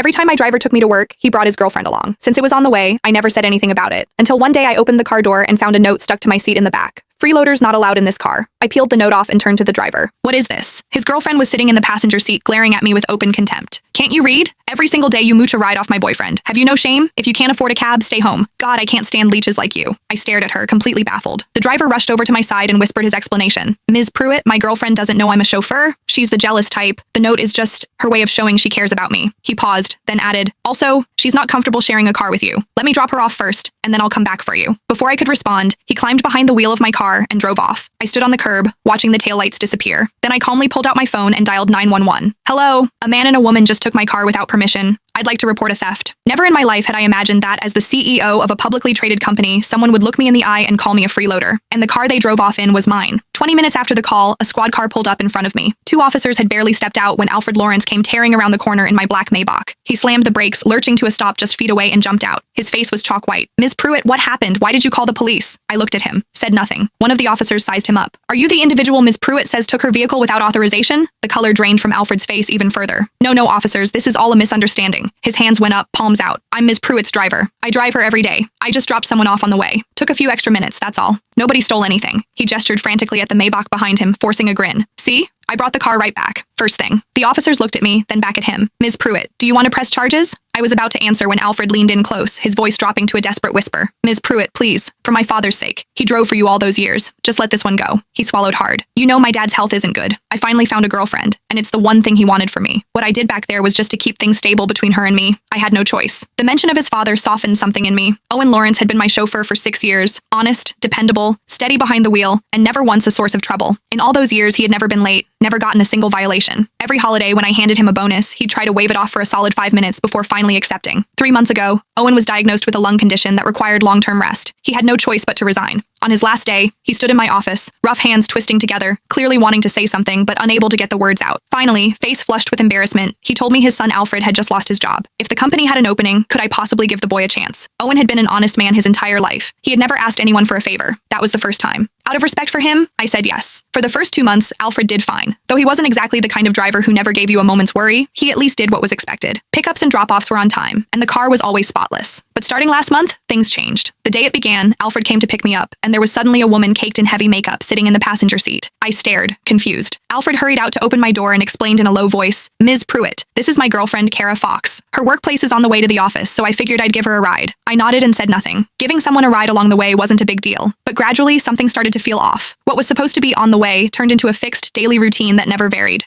Every time my driver took me to work, he brought his girlfriend along. Since it was on the way, I never said anything about it. Until one day I opened the car door and found a note stuck to my seat in the back. Freeloaders not allowed in this car. I peeled the note off and turned to the driver. What is this? His girlfriend was sitting in the passenger seat glaring at me with open contempt. Can't you read? Every single day you mooch a ride off my boyfriend. Have you no shame? If you can't afford a cab, stay home. God, I can't stand leeches like you. I stared at her, completely baffled. The driver rushed over to my side and whispered his explanation. Ms. Pruitt, my girlfriend doesn't know I'm a chauffeur. She's the jealous type. The note is just her way of showing she cares about me. He paused, then added, also, she's not comfortable sharing a car with you. Let me drop her off first, and then I'll come back for you. Before I could respond, he climbed behind the wheel of my car and drove off. I stood on the curb, watching the taillights disappear. Then I calmly pulled out my phone and dialed 911. Hello, a man and a woman just took my car without permission. I'd like to report a theft. Never in my life had I imagined that as the CEO of a publicly traded company, someone would look me in the eye and call me a freeloader. And the car they drove off in was mine. 20 minutes after the call, a squad car pulled up in front of me. Two officers had barely stepped out when Alfred Lawrence came tearing around the corner in my black Maybach. He slammed the brakes, lurching to a stop just feet away and jumped out. His face was chalk white. Ms. Pruitt, what happened? Why did you call the police? I looked at him, said nothing. One of the officers sized him up. Are you the individual Ms. Pruitt says took her vehicle without authorization? The color drained from Alfred's face even further. No, officers, this is all a misunderstanding. His hands went up, palms out. I'm Ms. Pruitt's driver. I drive her every day. I just dropped someone off on the way. Took a few extra minutes, that's all. Nobody stole anything. He gestured frantically at the Maybach behind him, forcing a grin. See? I brought the car right back. First thing. The officers looked at me, then back at him. Ms. Pruitt, do you want to press charges? I was about to answer when Alfred leaned in close, his voice dropping to a desperate whisper. Ms. Pruitt, please. For my father's sake. He drove for you all those years. Just let this one go. He swallowed hard. You know my dad's health isn't good. I finally found a girlfriend, and it's the one thing he wanted from me. What I did back there was just to keep things stable between her and me. I had no choice. The mention of his father softened something in me. Owen Lawrence had been my chauffeur for 6 years. Honest, dependable, steady behind the wheel, and never once a source of trouble. In all those years, he had never been late, never gotten a single violation. Every holiday, when I handed him a bonus, he'd try to wave it off for a solid 5 minutes before finally accepting. 3 months ago, Owen was diagnosed with a lung condition that required long-term rest. He had no choice but to resign. On his last day, he stood in my office, rough hands twisting together, clearly wanting to say something but unable to get the words out. Finally, face flushed with embarrassment, he told me his son Alfred had just lost his job. If the company had an opening, could I possibly give the boy a chance? Owen had been an honest man his entire life. He had never asked anyone for a favor. That was the first time. Out of respect for him, I said yes. For the first 2 months, Alfred did fine. Though he wasn't exactly the kind of driver who never gave you a moment's worry, he at least did what was expected. Pickups and drop-offs were on time, and the car was always spotless. But starting last month, things changed. The day it began, Alfred came to pick me up, and there was suddenly a woman caked in heavy makeup sitting in the passenger seat. I stared, confused. Alfred hurried out to open my door and explained in a low voice, Ms. Pruitt, this is my girlfriend, Kara Fox. Her workplace is on the way to the office, so I figured I'd give her a ride. I nodded and said nothing. Giving someone a ride along the way wasn't a big deal, but gradually something started to feel off. What was supposed to be on the way turned into a fixed, daily routine that never varied.